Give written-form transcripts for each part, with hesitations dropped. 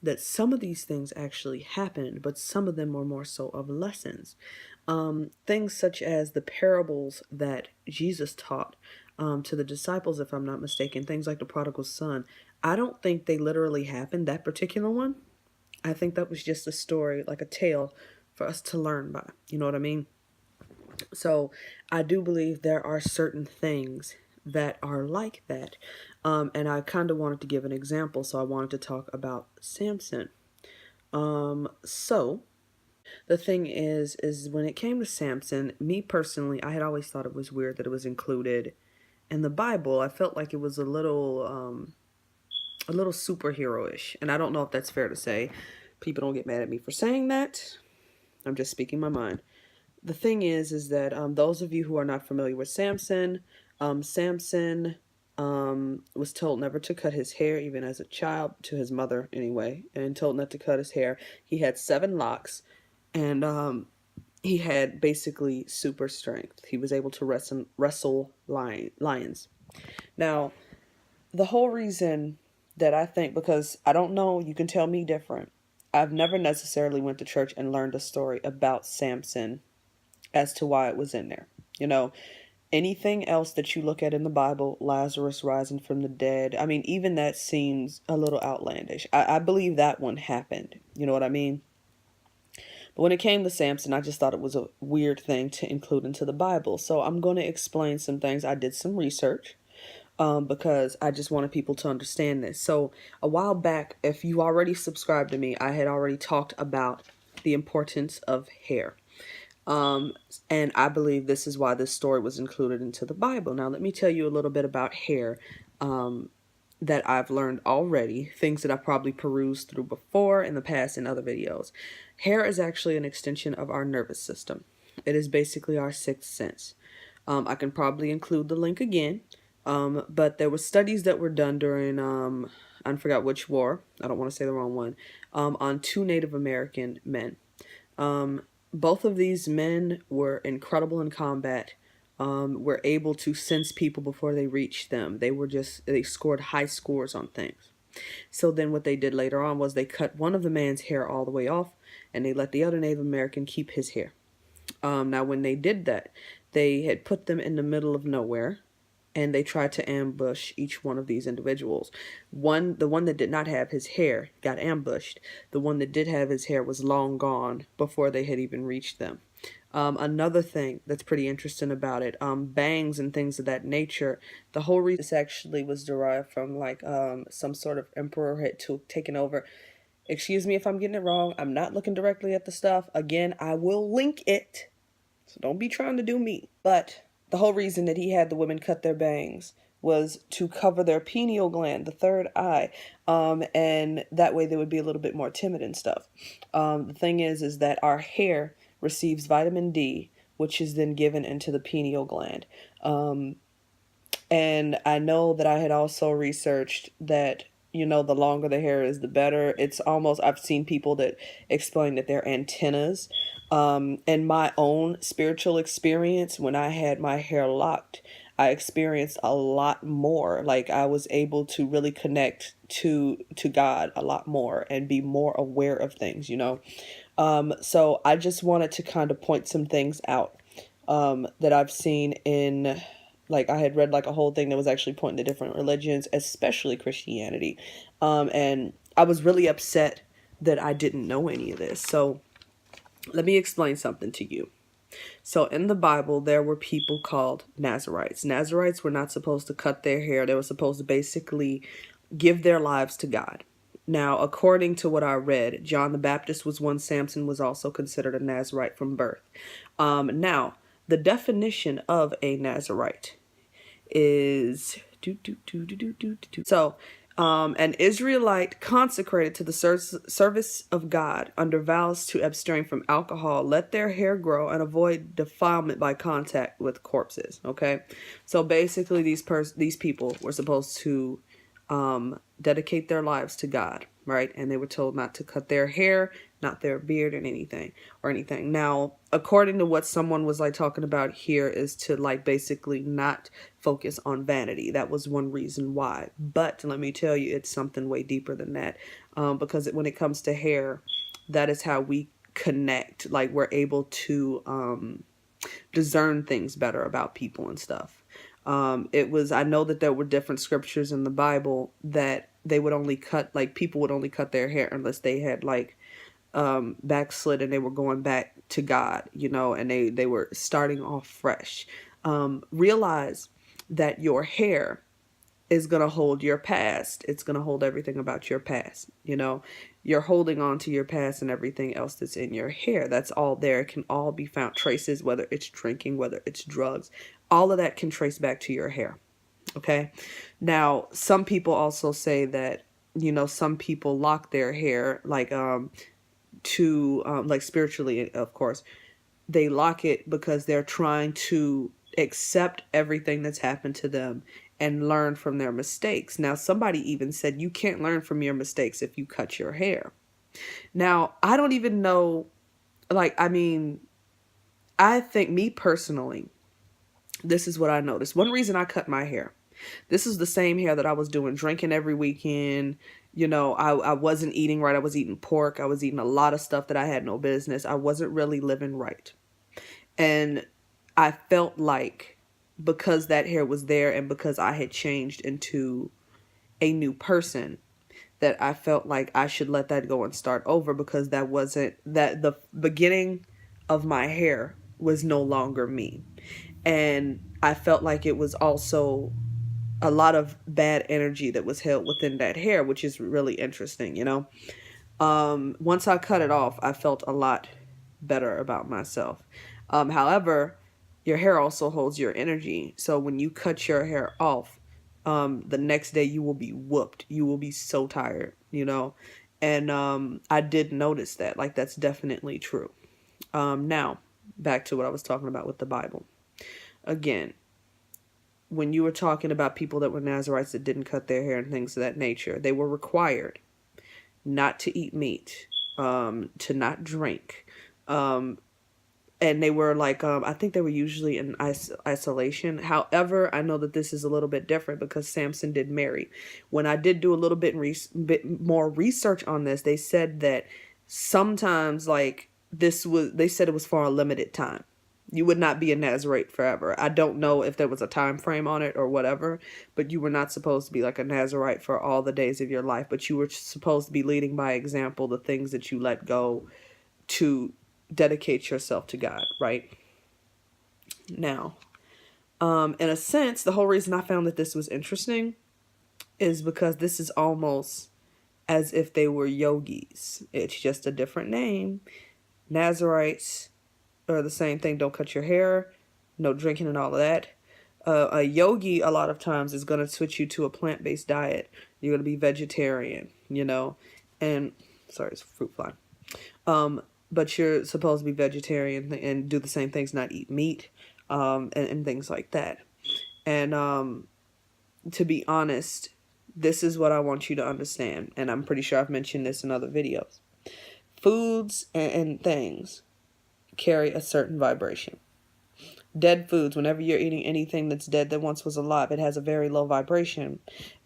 that some of these things actually happened, but some of them were more so of lessons. Things such as the parables that Jesus taught to the disciples, if I'm not mistaken, things like the prodigal son. I don't think they literally happened, that particular one. I think that was just a story, like a tale for us to learn by. You know what I mean? So I do believe there are certain things that are like that. And I kind of wanted to give an example, so I wanted to talk about Samson. So the thing is when it came to Samson, me personally, I had always thought it was weird that it was included in the Bible. I felt like it was a little superhero-ish, and I don't know if that's fair to say. People don't get mad at me for saying that. I'm just speaking my mind. The thing is that those of you who are not familiar with Samson, Samson was told never to cut his hair, even as a child, to his mother anyway, and told not to cut his hair. He had 7 locks, and he had basically super strength. He was able to wrestle lions. Now, the whole reason that I think, because I don't know, you can tell me different. I've never necessarily went to church and learned a story about Samson as to why it was in there. You know, anything else that you look at in the Bible, Lazarus rising from the dead, I mean, even that seems a little outlandish. I believe that one happened. You know what I mean? But when it came to Samson, I just thought it was a weird thing to include into the Bible. So I'm going to explain some things. I did some research because I just wanted people to understand this. So a while back, if you already subscribed to me, I had already talked about the importance of hair. And I believe this is why this story was included into the Bible. Now, let me tell you a little bit about hair that I've learned already, things that I've probably perused through before in the past in other videos. Hair is actually an extension of our nervous system. It is basically our sixth sense. I can probably include the link again, but there were studies that were done during, I forgot which war, I don't want to say the wrong one, on 2 Native American men. Both of these men were incredible in combat, were able to sense people before they reached them. They scored high scores on things. So then what they did later on was they cut one of the man's hair all the way off, and they let the other Native American keep his hair. Now when they did that, they had put them in the middle of nowhere, and they tried to ambush each one of these individuals. The one that did not have his hair got ambushed. The one that did have his hair was long gone before they had even reached them. Another thing that's pretty interesting about it, bangs and things of that nature, the whole reason this actually was derived from like some sort of emperor had taken over. Excuse me if I'm getting it wrong. I'm not looking directly at the stuff. Again, I will link it, so don't be trying to do me. But the whole reason that he had the women cut their bangs was to cover their pineal gland, the third eye, and that way they would be a little bit more timid and stuff. The thing is that our hair receives vitamin D, which is then given into the pineal gland. And I know that I had also researched that, you know, the longer the hair is, the better. It's almost, I've seen people that explain that they're antennas. In my own spiritual experience, when I had my hair locked, I experienced a lot more. Like I was able to really connect to God a lot more and be more aware of things, you know. So I just wanted to kind of point some things out that I've seen in, like I had read like a whole thing that was actually pointing to different religions, especially Christianity. And I was really upset that I didn't know any of this. So let me explain something to you. So in the Bible, there were people called Nazarites. Nazarites were not supposed to cut their hair. They were supposed to basically give their lives to God. Now, according to what I read, John the Baptist was one. Samson was also considered a Nazarite from birth. Now, the definition of a Nazarite is an Israelite consecrated to the service of God under vows to abstain from alcohol, let their hair grow, and avoid defilement by contact with corpses. Okay, so basically these people were supposed to dedicate their lives to God, right? And they were told not to cut their hair, not their beard, and anything. Now, according to what someone was like talking about here, is to like basically not focus on vanity. That was one reason why. But let me tell you, it's something way deeper than that. because when it comes to hair, that is how we connect. Like, we're able to discern things better about people and stuff. I know that there were different scriptures in the Bible that they would only cut, like, people would only cut their hair unless they had, like, backslid and they were going back to God, and they were starting off fresh. Realize that your hair is going to hold your past. It's going to hold everything about your past. You're holding on to your past and everything else that's in your hair. That's all there. It can all be found. Traces, whether it's drinking, whether it's drugs, all of that can trace back to your hair. Okay. Now, some people also say that, some people lock their hair, like, like spiritually, of course, they lock it because they're trying to accept everything that's happened to them and learn from their mistakes. Now, somebody even said you can't learn from your mistakes if you cut your hair. Now, I don't even know, I think, me personally, this is what I noticed. One reason I cut my hair, this is the same hair that I was doing, drinking every weekend. I wasn't eating right. I was eating pork. I was eating a lot of stuff that I had no business. I wasn't really living right. And I felt like, because that hair was there and because I had changed into a new person, that I felt like I should let that go and start over, because the beginning of my hair was no longer me. And I felt like it was also a lot of bad energy that was held within that hair, which is really interesting, Once I cut it off, I felt a lot better about myself. However, your hair also holds your energy. So when you cut your hair off, the next day you will be whooped. You will be so tired, And I did notice that. Like, that's definitely true. Now, back to what I was talking about with the Bible. Again, when you were talking about people that were Nazarites that didn't cut their hair and things of that nature, they were required not to eat meat, to not drink, and they were like, I think they were usually in isolation. However, I know that this is a little bit different because Samson did marry. When I did do a little bit more research on this, they said that sometimes, like, they said it was for a limited time. You would not be a Nazarite forever. I don't know if there was a time frame on it or whatever, but you were not supposed to be like a Nazarite for all the days of your life. But you were supposed to be leading by example, the things that you let go to dedicate yourself to God, right? Now, in a sense, the whole reason I found that this was interesting is because this is almost as if they were yogis. It's just a different name. Nazarites are the same thing. Don't cut your hair, no drinking and all of that. A yogi, a lot of times, is going to switch you to a plant-based diet. You're going to be vegetarian, and sorry, it's a fruit fly. But you're supposed to be vegetarian and do the same things, not eat meat, and things like that. And to be honest, this is what I want you to understand. And I'm pretty sure I've mentioned this in other videos. Foods and things carry a certain vibration. Dead foods, whenever you're eating anything that's dead that once was alive, it has a very low vibration.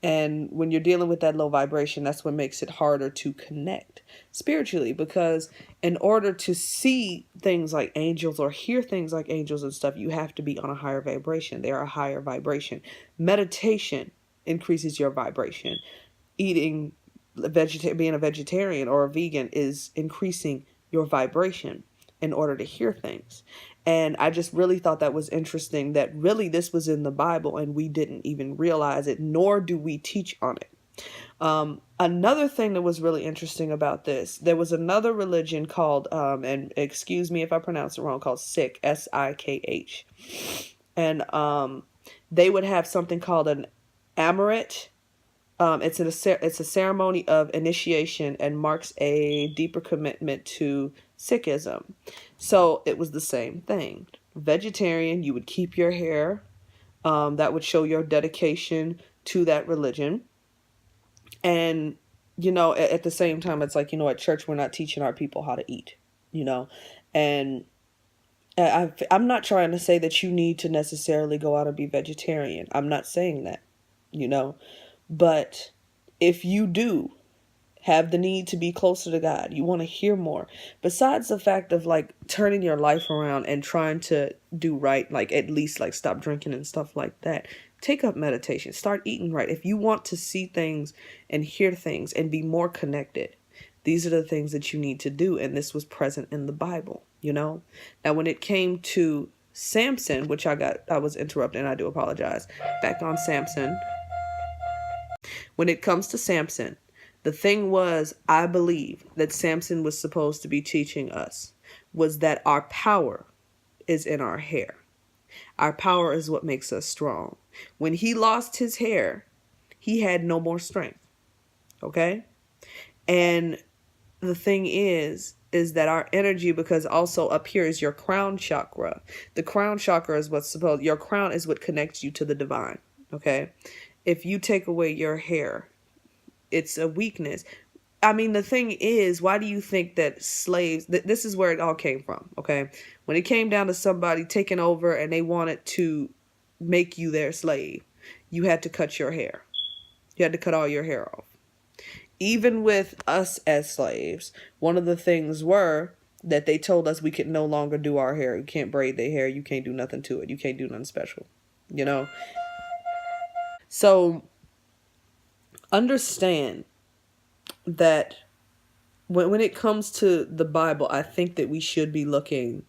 And when you're dealing with that low vibration, that's what makes it harder to connect spiritually, because in order to see things like angels or hear things like angels and stuff, you have to be on a higher vibration. They are a higher vibration. Meditation increases your vibration. Being a vegetarian or a vegan is increasing your vibration in order to hear things. And I just really thought that was interesting, that really this was in the Bible and we didn't even realize it, nor do we teach on it. Another thing that was really interesting about this, there was another religion called, and excuse me if I pronounce it wrong, called Sikh, S-I-K-H. And they would have something called an Amaret. It's a ceremony of initiation and marks a deeper commitment to Sikhism. So it was the same thing. Vegetarian, you would keep your hair. That would show your dedication to that religion. And, at the same time, it's like, at church, we're not teaching our people how to eat, And I'm not trying to say that you need to necessarily go out and be vegetarian. I'm not saying that, But if you do, have the need to be closer to God. You want to hear more. Besides the fact of like turning your life around and trying to do right, like at least like stop drinking and stuff like that. Take up meditation. Start eating right. If you want to see things and hear things and be more connected, these are the things that you need to do. And this was present in the Bible, you know? Now, when it came to Samson, which I was interrupted and I do apologize. Back on Samson. When it comes to Samson, the thing was, I believe that Samson was supposed to be teaching us was that our power is in our hair. Our power is what makes us strong. When he lost his hair, he had no more strength. Okay? And the thing is that our energy, because also up here is your crown chakra. The crown chakra is your crown is what connects you to the divine. Okay? If you take away your hair, it's a weakness. I mean, the thing is, why do you think that slaves, this is where it all came from, okay? When it came down to somebody taking over and they wanted to make you their slave, you had to cut your hair. You had to cut all your hair off. Even with us as slaves, one of the things were that they told us we could no longer do our hair. You can't braid their hair. You can't do nothing to it. You can't do nothing special, you know? So understand that when it comes to the Bible, I think that we should be looking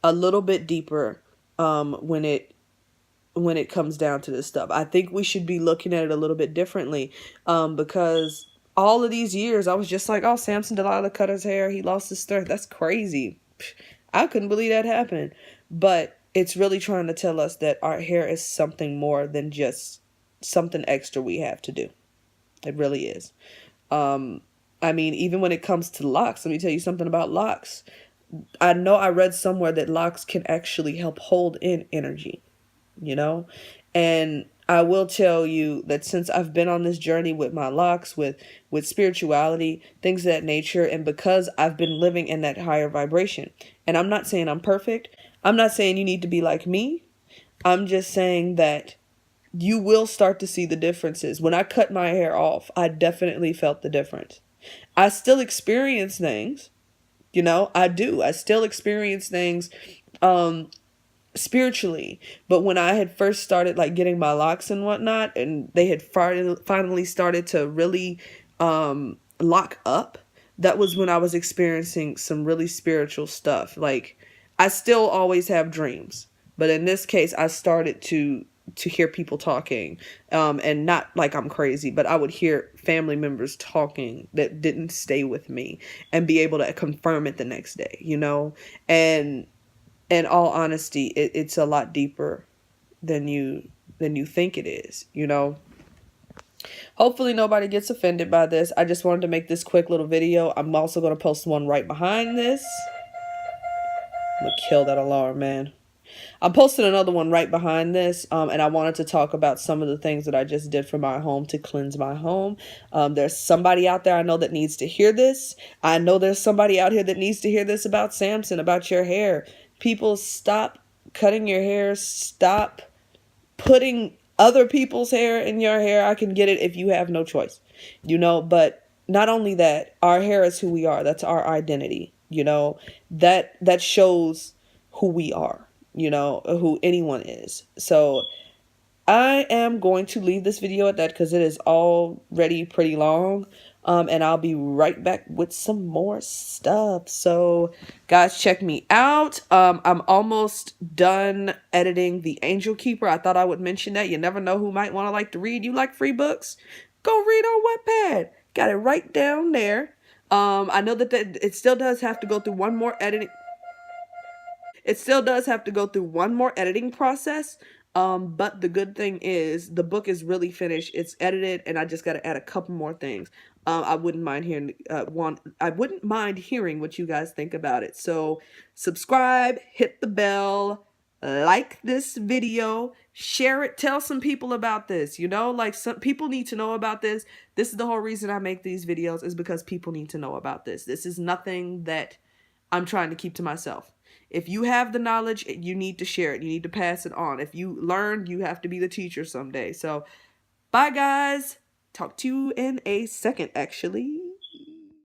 a little bit deeper when it comes down to this stuff. I think we should be looking at it a little bit differently because all of these years I was just like, oh, Samson Delilah cut his hair. He lost his strength. That's crazy. I couldn't believe that happened. But it's really trying to tell us that our hair is something more than just something extra we have to do. It really is. I mean, even when it comes to locks, let me tell you something about locks. I know I read somewhere that locks can actually help hold in energy, you know? And I will tell you that since I've been on this journey with my locks, with spirituality, things of that nature, and because I've been living in that higher vibration, and I'm not saying I'm perfect. I'm not saying you need to be like me. I'm just saying that you will start to see the differences. When I cut my hair off, I definitely felt the difference. I still experience things, you know, I do. I still experience things spiritually. But when I had first started like getting my locks and whatnot, and they had finally started to really lock up, that was when I was experiencing some really spiritual stuff. Like, I still always have dreams, but in this case, I started to hear people talking, and not like I'm crazy, but I would hear family members talking that didn't stay with me and be able to confirm it the next day, you know? And in all honesty, it's a lot deeper than you think it is, you know? Hopefully nobody gets offended by this. I just wanted to make this quick little video. I'm also going to post one right behind this. I'm going to kill that alarm, man. I posted another one right behind this, and I wanted to talk about some of the things that I just did for my home to cleanse my home. There's somebody out there I know that needs to hear this. I know there's somebody out here that needs to hear this about Samson, about your hair. People, stop cutting your hair. Stop putting other people's hair in your hair. I can get it if you have no choice, you know, but not only that, our hair is who we are. That's our identity, you know, that shows who we are, you know, who anyone is. So I am going to leave this video at that because it is already pretty long. And I'll be right back with some more stuff. So guys, check me out. I'm almost done editing The Angel Keeper. I thought I would mention that. You never know who might want to like to read. You like free books? Go read on Wattpad. Got it right down there. I know that it still does have to go through one more editing. It still does have to go through one more editing process. But the good thing is the book is really finished. It's edited, and I just got to add a couple more things. I wouldn't mind hearing what you guys think about it. So subscribe, hit the bell, like this video, share it, tell some people about this. You know, like, some people need to know about this. This is the whole reason I make these videos, is because people need to know about this. This is nothing that I'm trying to keep to myself. If you have the knowledge, you need to share it. You need to pass it on. If you learn, you have to be the teacher someday. So, bye guys. Talk to you in a second, actually.